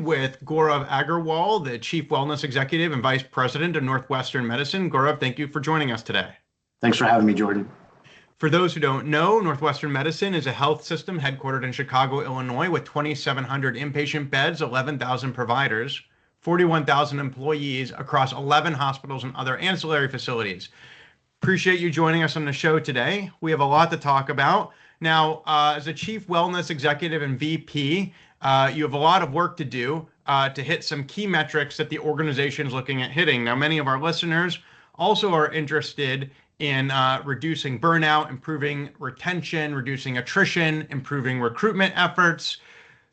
with Gaurav Agarwal, the Chief Wellness Executive and Vice President of Northwestern Medicine. Gaurav, thank you for joining us today. Thanks for having me, Jordan. For those who don't know, Northwestern Medicine is a health system headquartered in Chicago, Illinois, with 2,700 inpatient beds, 11,000 providers, 41,000 employees across 11 hospitals and other ancillary facilities. Appreciate you joining us on the show today. We have a lot to talk about. Now, as a Chief Wellness Executive and VP, you have a lot of work to do to hit some key metrics that the organization is looking at hitting. Now, many of our listeners also are interested in reducing burnout, improving retention, reducing attrition, improving recruitment efforts.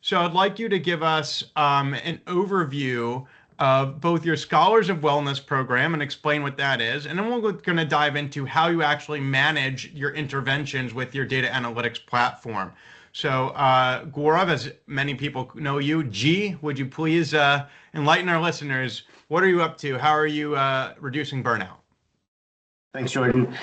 So I'd like you to give us an overview of both your Scholars of Wellness program and explain what that is. And then we're going to dive into how you actually manage your interventions with your data analytics platform. So Gaurav, as many people know you, G, would you please enlighten our listeners? What are you up to? How are you reducing burnout? Thanks, Jordan.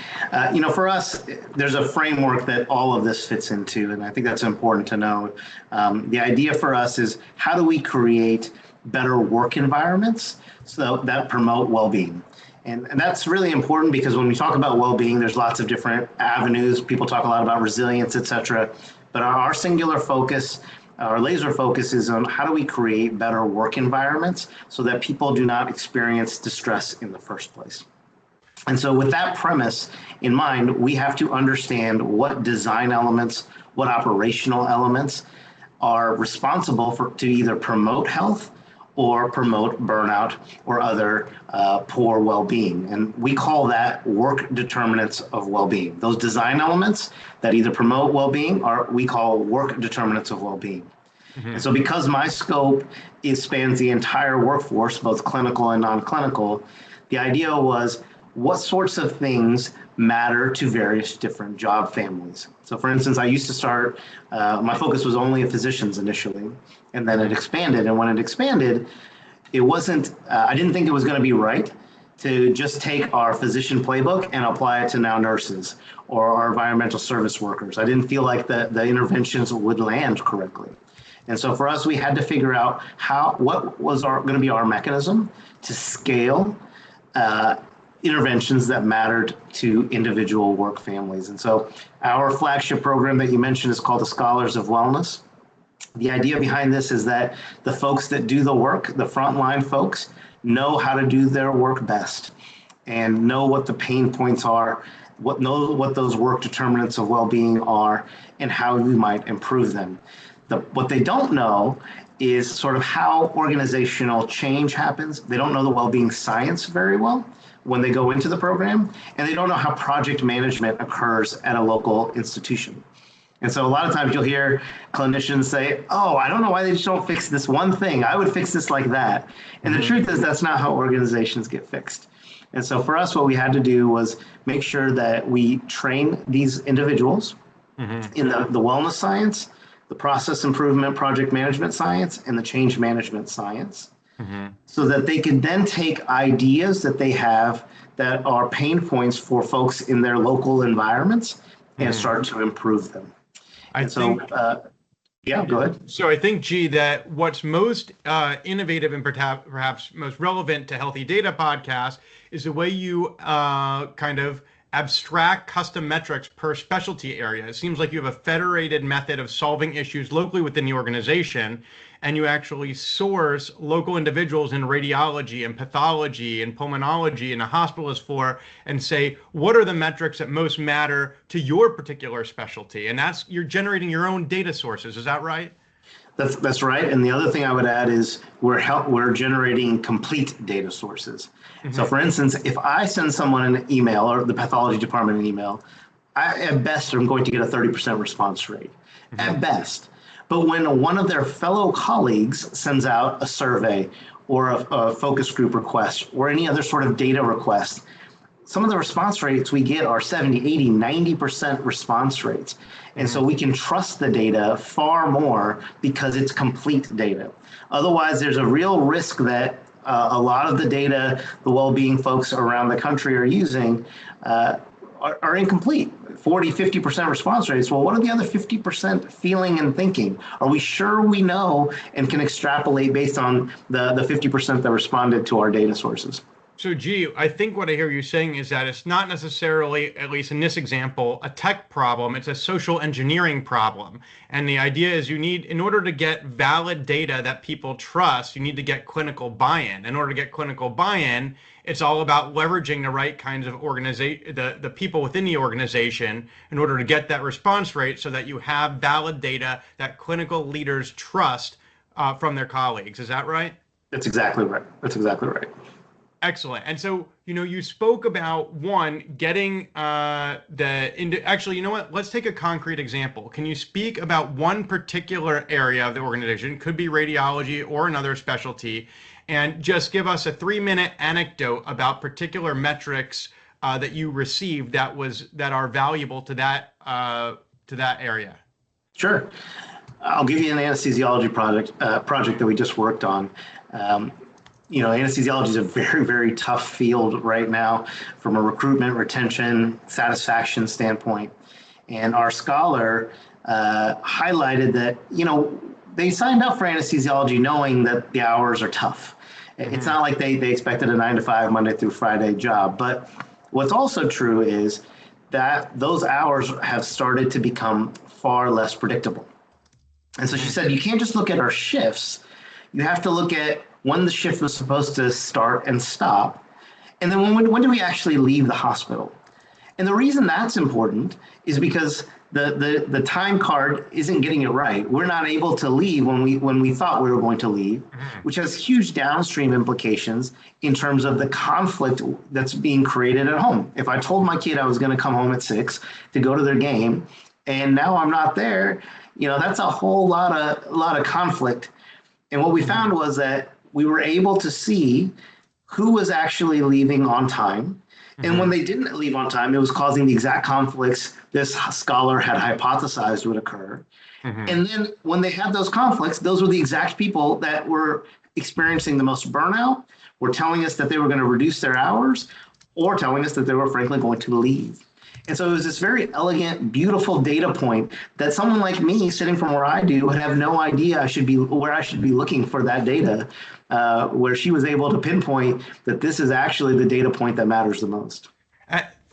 For us, there's a framework that all of this fits into, and I think that's important to know. The idea for us is how do we create better work environments so that promote well-being? And that's really important because when we talk about well-being, there's lots of different avenues. People talk a lot about resilience, et cetera. But our singular focus, our laser focus is on how do we create better work environments so that people do not experience distress in the first place. And so with that premise in mind, we have to understand what design elements, what operational elements are responsible to either promote health or promote burnout or other poor well-being. And we call that work determinants of well-being. Those design elements that either promote well-being we call work determinants of well-being. Mm-hmm. And so because my scope spans the entire workforce, both clinical and non-clinical, the idea was what sorts of things matter to various different job families. So for instance, I used to start, my focus was only at physicians initially, and then it expanded. And when it expanded, it wasn't, I didn't think it was going to be right to just take our physician playbook and apply it to now nurses or our environmental service workers. I didn't feel like the interventions would land correctly. And so for us, we had to figure out what was going to be our mechanism to scale interventions that mattered to individual work families. And so our flagship program that you mentioned is called the Scholars of Wellness. The idea behind this is that the folks that do the work, the frontline folks, know how to do their work best and know what the pain points are, know what those work determinants of well-being are, and how we might improve them. What they don't know is sort of how organizational change happens. They don't know the well-being science very well when they go into the program, and they don't know how project management occurs at a local institution. And so a lot of times you'll hear clinicians say, oh, I don't know why they just don't fix this one thing. I would fix this like that. And the truth is that's not how organizations get fixed. And so for us, what we had to do was make sure that we train these individuals in the wellness science, the process improvement, project management science, and the change management science. So that they can then take ideas that they have that are pain points for folks in their local environments and start to improve them. Yeah, go ahead. So I think, G, that what's most innovative and perhaps most relevant to Healthy Data Podcast is the way you kind of abstract custom metrics per specialty area. It seems like you have a federated method of solving issues locally within the organization, and you actually source local individuals in radiology and pathology and pulmonology and a hospitalist for and say, what are the metrics that most matter to your particular specialty? And you're generating your own data sources. Is that right? That's right. And the other thing I would add is we're generating complete data sources. So for instance, if I send someone an email or the pathology department an email, at best, I'm going to get a 30% response rate, at best. But when one of their fellow colleagues sends out a survey or a focus group request or any other sort of data request, some of the response rates we get are 70, 80, 90% response rates. And so we can trust the data far more because it's complete data. Otherwise, there's a real risk that a lot of the data the well-being folks around the country are using are incomplete. 40-50% response rates. Well, what are the other 50% feeling and thinking? Are we sure we know and can extrapolate based on the 50% that responded to our data sources? So, G, I think what I hear you saying is that it's not necessarily, at least in this example, a tech problem. It's a social engineering problem. And the idea is you need, in order to get valid data that people trust, you need to get clinical buy-in. In order to get clinical buy-in, it's all about leveraging the right kinds of organization, the people within the organization in order to get that response rate so that you have valid data that clinical leaders trust from their colleagues. Is that right? That's exactly right. That's exactly right. Excellent. And so, you spoke about one getting actually, you know what? Let's take a concrete example. Can you speak about one particular area of the organization, could be radiology or another specialty, and just give us a 3-minute anecdote about particular metrics that you received that are valuable to that area? Sure. I'll give you an anesthesiology project that we just worked on. Anesthesiology is a very, very tough field right now from a recruitment, retention, satisfaction standpoint. And our scholar highlighted that, they signed up for anesthesiology knowing that the hours are tough. Mm-hmm. It's not like they expected a 9-to-5 Monday through Friday job. But what's also true is that those hours have started to become far less predictable. And so she said, you can't just look at our shifts. You have to look at when the shift was supposed to start and stop, and then when do we actually leave the hospital? And the reason that's important is because the time card isn't getting it right. We're not able to leave when we thought we were going to leave, which has huge downstream implications in terms of the conflict that's being created at home. If I told my kid I was going to come home at 6 to go to their game, and now I'm not there, that's a whole lot of conflict. And what we found was that we were able to see who was actually leaving on time. And when they didn't leave on time, it was causing the exact conflicts this scholar had hypothesized would occur. And then when they had those conflicts, those were the exact people that were experiencing the most burnout, were telling us that they were going to reduce their hours, or telling us that they were frankly going to leave. And so it was this very elegant, beautiful data point that someone like me sitting from where I do would have no idea where I should be looking for that data, where she was able to pinpoint that this is actually the data point that matters the most.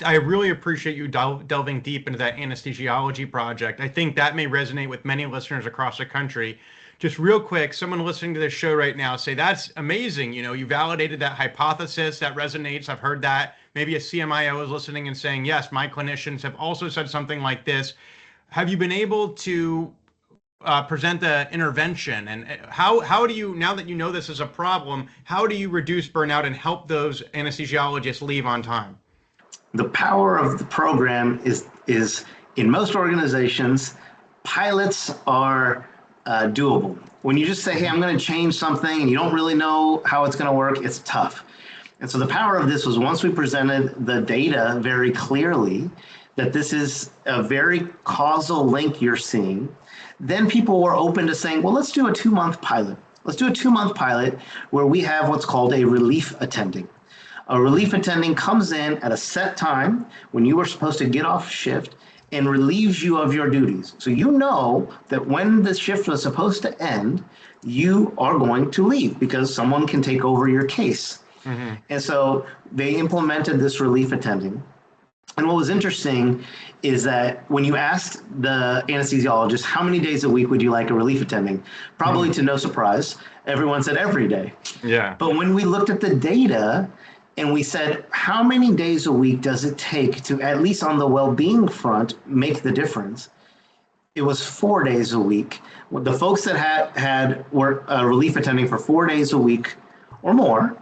I really appreciate you delving deep into that anesthesiology project. I think that may resonate with many listeners across the country. Just real quick, someone listening to this show right now say, that's amazing. You validated that hypothesis. That resonates. I've heard that. Maybe a CMIO is listening and saying, yes, my clinicians have also said something like this. Have you been able to present the intervention? And how do you, now that you know this is a problem, how do you reduce burnout and help those anesthesiologists leave on time? The power of the program is in most organizations, pilots are doable. When you just say, hey, I'm going to change something and you don't really know how it's going to work, it's tough. And so the power of this was once we presented the data very clearly, that this is a very causal link you're seeing, then people were open to saying, well, let's do a 2-month pilot. Let's do a 2-month pilot where we have what's called a relief attending. A relief attending comes in at a set time when you were supposed to get off shift and relieves you of your duties. So you know that when the shift was supposed to end, you are going to leave because someone can take over your case. And so they implemented this relief attending. And what was interesting is that when you asked the anesthesiologist, how many days a week would you like a relief attending? Probably to no surprise, everyone said every day. Yeah. But when we looked at the data and we said, how many days a week does it take to, at least on the well-being front, make the difference? It was 4 days a week. The folks that had work relief attending for 4 days a week or more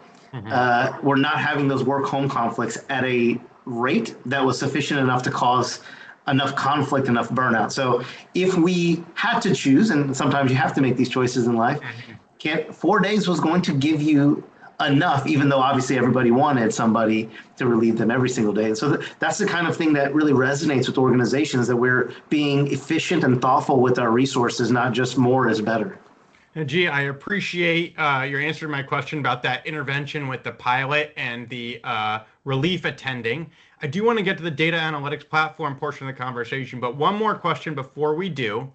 were not having those work-home conflicts at a rate that was sufficient enough to cause enough conflict, enough burnout. So if we had to choose, and sometimes you have to make these choices in life, 4 days was going to give you enough, even though obviously everybody wanted somebody to relieve them every single day. And so that's the kind of thing that really resonates with organizations, that we're being efficient and thoughtful with our resources, not just more is better. G, I appreciate your answer to my question about that intervention with the pilot and the relief attending. I do want to get to the data analytics platform portion of the conversation, but one more question before we do.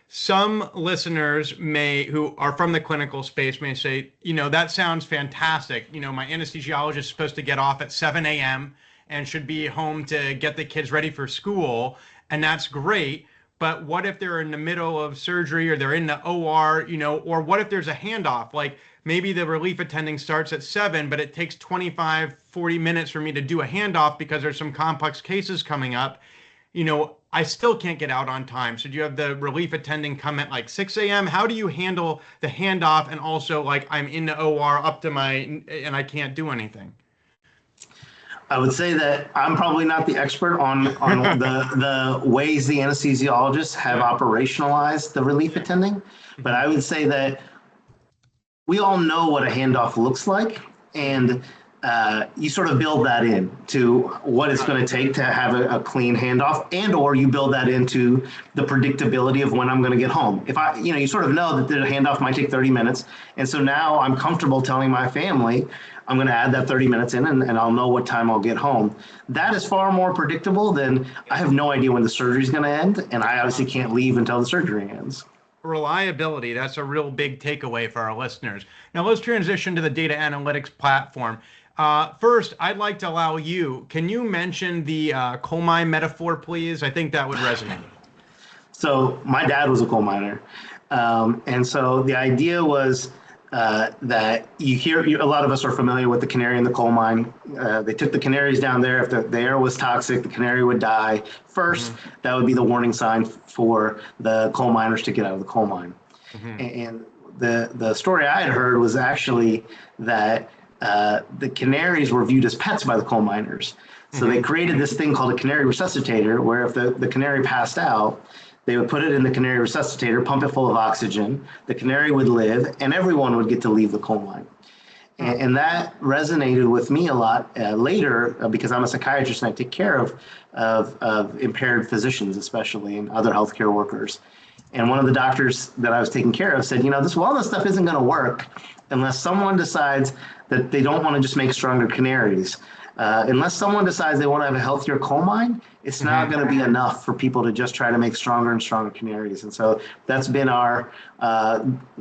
Some listeners who are from the clinical space may say, that sounds fantastic. My anesthesiologist is supposed to get off at 7 a.m. and should be home to get the kids ready for school. And that's great. But what if they're in the middle of surgery or they're in the OR, or what if there's a handoff? Like maybe the relief attending starts at 7, but it takes 25, 40 minutes for me to do a handoff because there's some complex cases coming up. I still can't get out on time. So do you have the relief attending come at like 6 a.m.? How do you handle the handoff and also like I'm in the OR and I can't do anything? I would say that I'm probably not the expert on the ways the anesthesiologists have operationalized the relief attending, but I would say that we all know what a handoff looks like, and you sort of build that in to what it's going to take to have a clean handoff, and or you build that into the predictability of when I'm going to get home. If you sort of know that the handoff might take 30 minutes, and so now I'm comfortable telling my family I'm going to add that 30 minutes in, and I'll know what time I'll get home. That is far more predictable than I have no idea when the surgery is going to end, and I obviously can't leave until the surgery ends. Reliability, that's a real big takeaway for our listeners. Now let's transition to the data analytics platform. First, I'd like to allow you, can you mention the coal mine metaphor, please? I think that would resonate. So my dad was a coal miner. And so the idea was that a lot of us are familiar with the canary in the coal mine. They took the canaries down there. If the air was toxic, the canary would die first. Mm-hmm. That would be the warning sign for the coal miners to get out of the coal mine. Mm-hmm. And the story I had heard was actually that the canaries were viewed as pets by the coal miners. So they created this thing called a canary resuscitator, where if the canary passed out, they would put it in the canary resuscitator, pump it full of oxygen, the canary would live, and everyone would get to leave the coal mine. And that resonated with me a lot later because I'm a psychiatrist and I take care of impaired physicians, especially, and other healthcare workers. And one of the doctors that I was taking care of said, this wellness stuff isn't going to work unless someone decides that they don't want to just make stronger canaries. Unless someone decides they want to have a healthier coal mine, it's not going to be enough for people to just try to make stronger and stronger canaries. And so that's been our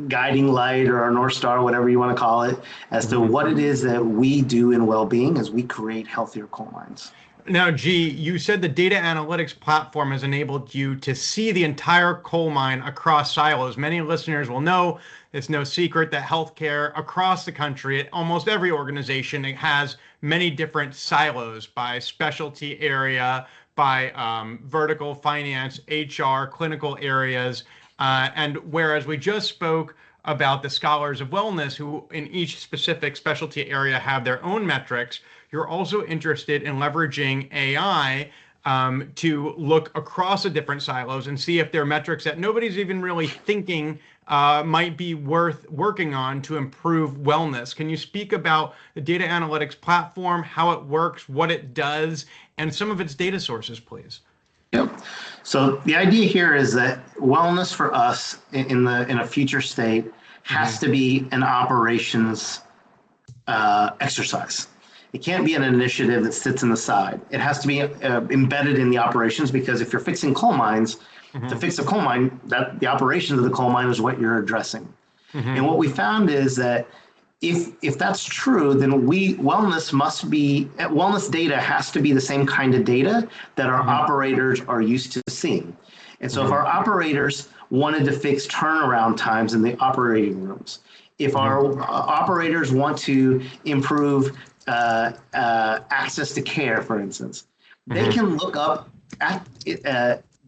guiding light, or our North Star, whatever you want to call it, as to what it is that we do in well-being as we create healthier coal mines. Now, G, you said the data analytics platform has enabled you to see the entire coal mine across silos. Many listeners will know it's no secret that healthcare across the country, at almost every organization, it has many different silos by specialty area, by vertical, finance, HR, clinical areas. And whereas we just spoke about the scholars of wellness who in each specific specialty area have their own metrics, you're also interested in leveraging AI to look across the different silos and see if there are metrics that nobody's even really thinking might be worth working on to improve wellness. Can you speak about the data analytics platform, how it works, what it does, and some of its data sources, please? Yep. So the idea here is that wellness for us in a future state has to be an operations exercise. It can't be an initiative that sits on the side. It has to be embedded in the operations, because if you're fixing coal mines, to fix a coal mine, that the operations of the coal mine is what you're addressing. And what we found is that if that's true, then wellness data has to be the same kind of data that our operators are used to seeing. And so if our operators wanted to fix turnaround times in the operating rooms, if our operators want to improve access to care, for instance, they can look up at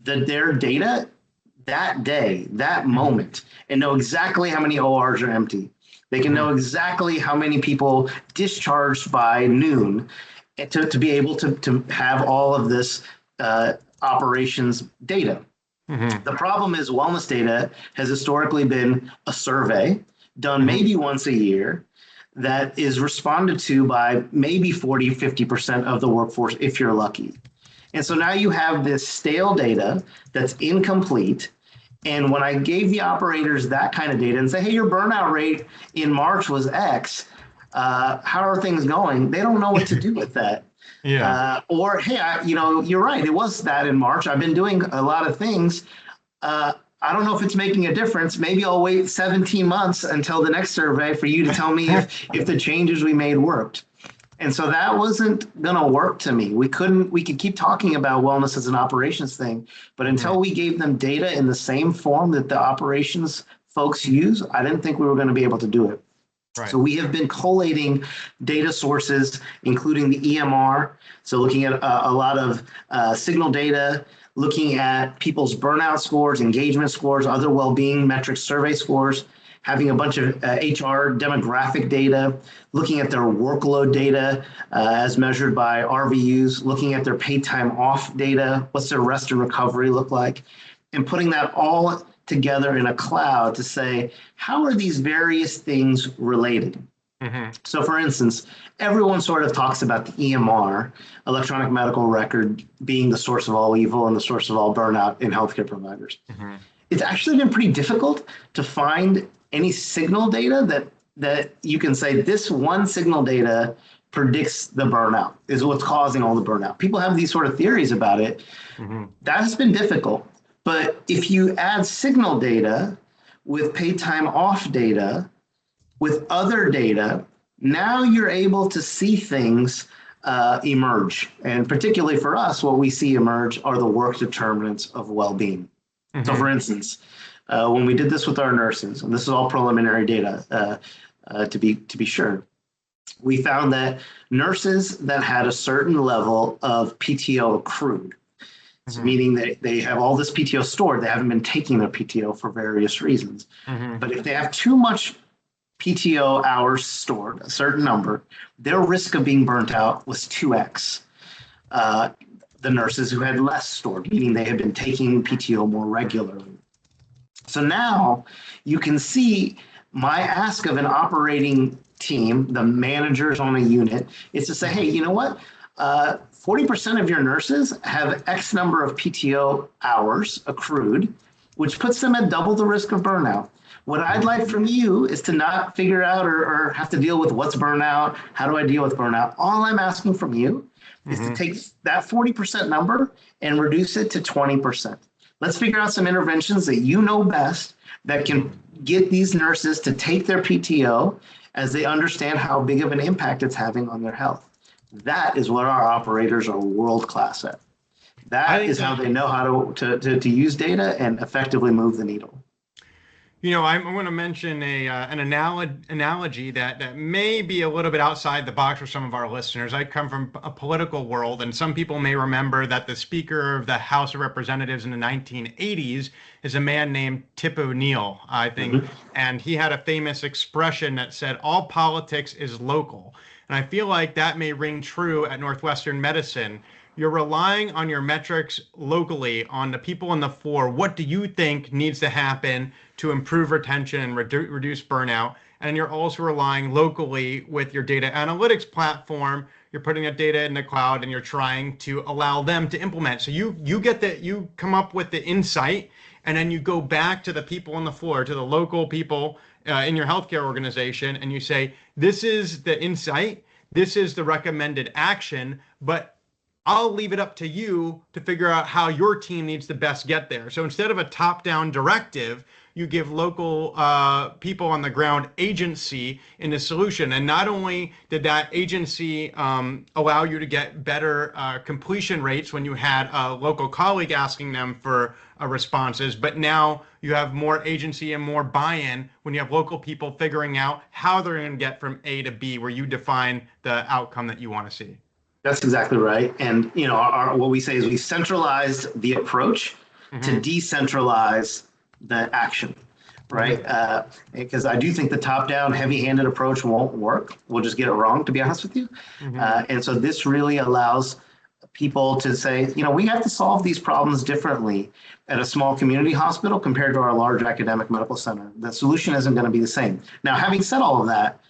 their data that day, that moment, and know exactly how many ORs are empty. They can know exactly how many people discharged by noon to be able to have all of this operations data. The problem is wellness data has historically been a survey done maybe once a year that is responded to by maybe 40, 50% of the workforce, if you're lucky. And so now you have this stale data that's incomplete. And when I gave the operators that kind of data and say, hey, your burnout rate in March was X, how are things going? They don't know what to do with that. Or, hey, you're right. It was that in March. I've been doing a lot of things. I don't know if it's making a difference. Maybe I'll wait 17 months until the next survey for you to tell me if the changes we made worked. And so that wasn't going to work to me. We could keep talking about wellness as an operations thing, but until we gave them data in the same form that the operations folks use, I didn't think we were going to be able to do it. Right. So we have been collating data sources, including the EMR. So looking at a lot of signal data, looking at people's burnout scores, engagement scores, other well-being metrics, survey scores, having a bunch of HR demographic data, looking at their workload data as measured by RVUs, looking at their paid time off data, what's their rest and recovery look like, and putting that all together in a cloud to say, how are these various things related? So for instance, everyone sort of talks about the EMR, electronic medical record, being the source of all evil and the source of all burnout in healthcare providers. It's actually been pretty difficult to find any signal data that you can say this one signal data predicts the burnout, is what's causing all the burnout. People have these sort of theories about it. That has been difficult. But if you add signal data with paid time off data, with other data, now you're able to see things emerge. And particularly for us, what we see emerge are the work determinants of well-being. So for instance, when we did this with our nurses, and this is all preliminary data to be sure, we found that nurses that had a certain level of PTO accrued, so meaning that they have all this PTO stored, they haven't been taking their PTO for various reasons. But if they have too much PTO hours stored, a certain number, their risk of being burnt out was 2x. The nurses who had less stored, meaning they had been taking PTO more regularly. So now you can see my ask of an operating team, the managers on a unit, is to say, hey, you know what? 40% of your nurses have X number of PTO hours accrued, which puts them at double the risk of burnout. What I'd like from you is to not figure out or have to deal with what's burnout, how do I deal with burnout? All I'm asking from you is to take that 40% number and reduce it to 20%. Let's figure out some interventions that you know best that can get these nurses to take their PTO as they understand how big of an impact it's having on their health. That is what our operators are world class at. That is how they know how to use data and effectively move the needle. You know, I'm going to mention an analogy that may be a little bit outside the box for some of our listeners. I come from a political world, and some people may remember that the Speaker of the House of Representatives in the 1980s is a man named Tip O'Neill, I think, and he had a famous expression that said, all politics is local. And I feel like that may ring true at Northwestern Medicine. You're relying on your metrics locally, on the people on the floor. What do you think needs to happen to improve retention and reduce burnout? And you're also relying locally with your data analytics platform. You're putting that data in the cloud and you're trying to allow them to implement. So you come up with the insight, and then you go back to the people on the floor, to the local people in your healthcare organization, and you say, this is the insight, this is the recommended action, but I'll leave it up to you to figure out how your team needs to best get there. So instead of a top-down directive, you give local people on the ground agency in the solution. And not only did that agency allow you to get better completion rates when you had a local colleague asking them for responses, but now you have more agency and more buy-in when you have local people figuring out how they're going to get from A to B, where you define the outcome that you want to see. That's exactly right. And you know, what we say is we centralized the approach to decentralize the action, right? Because I do think the top-down, heavy-handed approach won't work. We'll just get it wrong, to be honest with you. And so this really allows people to say, you know, we have to solve these problems differently at a small community hospital compared to our large academic medical center. The solution isn't going to be the same. Now, having said all of that,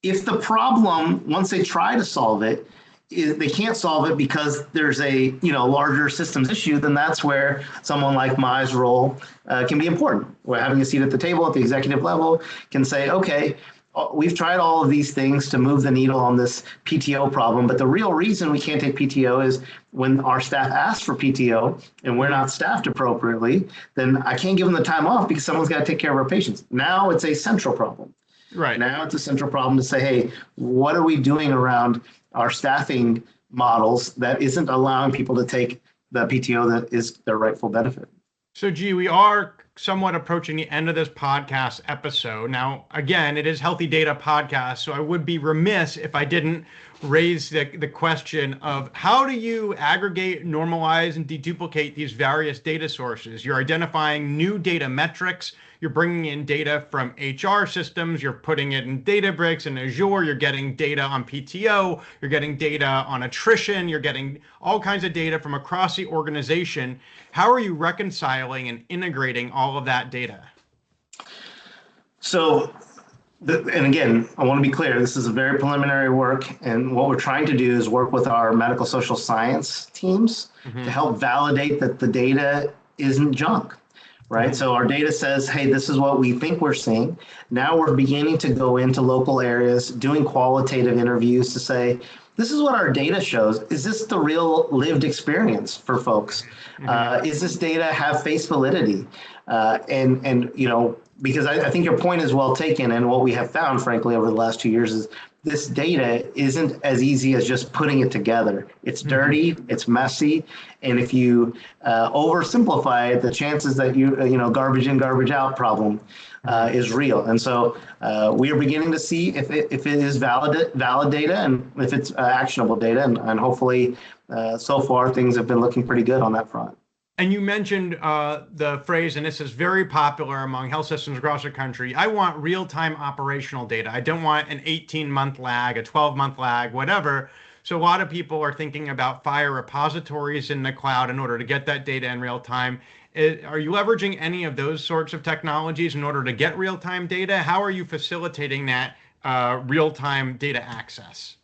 if the problem, once they try to solve it, they can't solve it because there's a larger systems issue, then that's where someone like my role can be important. Where having a seat at the table at the executive level can say, okay, we've tried all of these things to move the needle on this PTO problem, but the real reason we can't take PTO is when our staff asks for PTO and we're not staffed appropriately, then I can't give them the time off because someone's got to take care of our patients. Now it's a central problem. Right. Now it's a central problem to say, hey, what are we doing around our staffing models that isn't allowing people to take the PTO that is their rightful benefit? So, we are somewhat approaching the end of this podcast episode. Now, again, it is Healthy Data Podcast, so I would be remiss if I didn't raise the question of how do you aggregate, normalize, and deduplicate these various data sources? You're identifying new data metrics. You're bringing in data from HR systems. You're putting it in Databricks and Azure. You're getting data on PTO. You're getting data on attrition. You're getting all kinds of data from across the organization. How are you reconciling and integrating all of that data? So, and again, I want to be clear, this is a very preliminary work, and what we're trying to do is work with our medical social science teams to help validate that the data isn't junk, right? So our data says, hey, this is what we think we're seeing. Now we're beginning to go into local areas, doing qualitative interviews to say, this is what our data shows. Is this the real lived experience for folks? Is this data have face validity? And you know, because I think your point is well taken, and what we have found, frankly, over the last 2 years is this data isn't as easy as just putting it together. It's dirty, it's messy, and if you oversimplify it, the chances that you know, garbage in, garbage out problem is real. And so we are beginning to see if it is valid data and if it's actionable data, and hopefully so far things have been looking pretty good on that front. And you mentioned the phrase, and this is very popular among health systems across the country, I want real-time operational data. I don't want an 18-month lag, a 12-month lag, whatever. So a lot of people are thinking about FHIR repositories in the cloud in order to get that data in real time. Are you leveraging any of those sorts of technologies in order to get real-time data? How are you facilitating that real-time data access?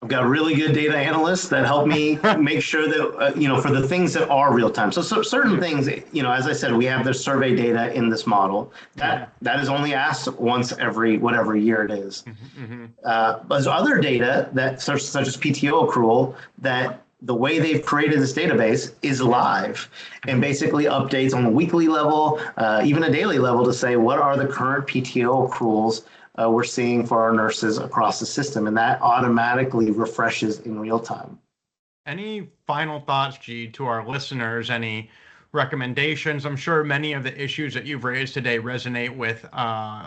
I've got really good data analysts that help me make sure that, you know, for the things that are real time. So certain things, you know, as I said, we have the survey data in this model that is only asked once every whatever year it is. But there's other data that such as PTO accrual that the way they've created this database is live and basically updates on a weekly level, even a daily level, to say what are the current PTO accruals we're seeing for our nurses across the system, and that automatically refreshes in real time. Any final thoughts, G, to our listeners? Any recommendations? I'm sure many of the issues that you've raised today resonate with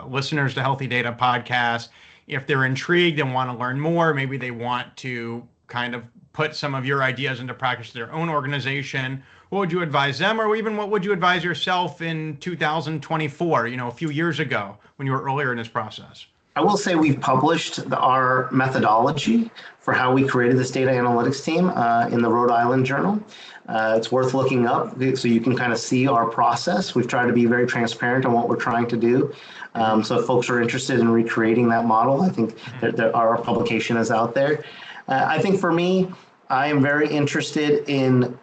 listeners to Healthy Data Podcast. If they're intrigued and want to learn more, maybe they want to kind of put some of your ideas into practice in their own organization, what would you advise them, or even what would you advise yourself in 2024, you know, a few years ago when you were earlier in this process? I will say we've published our methodology for how we created this data analytics team in the Rhode Island Journal. It's worth looking up so you can kind of see our process. We've tried to be very transparent on what we're trying to do. So if folks are interested in recreating that model, I think our publication is out there. I think for me, I am very interested in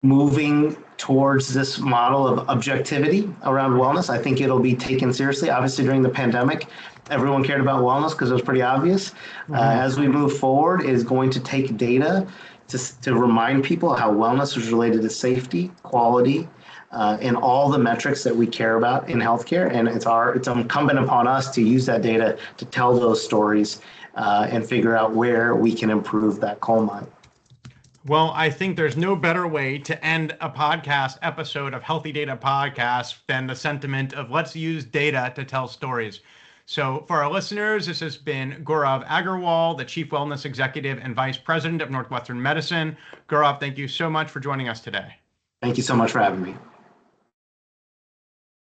moving towards this model of objectivity around wellness. I think it'll be taken seriously. Obviously, during the pandemic, everyone cared about wellness because it was pretty obvious. As we move forward, it is going to take data to remind people how wellness is related to safety, quality, and all the metrics that we care about in healthcare. And it's incumbent upon us to use that data to tell those stories and figure out where we can improve that coal mine. Well, I think there's no better way to end a podcast episode of Healthy Data Podcast than the sentiment of let's use data to tell stories. So for our listeners, this has been Gaurav Agarwal, the Chief Wellness Executive and Vice President of Northwestern Medicine. Gaurav, thank you so much for joining us today. Thank you so much for having me.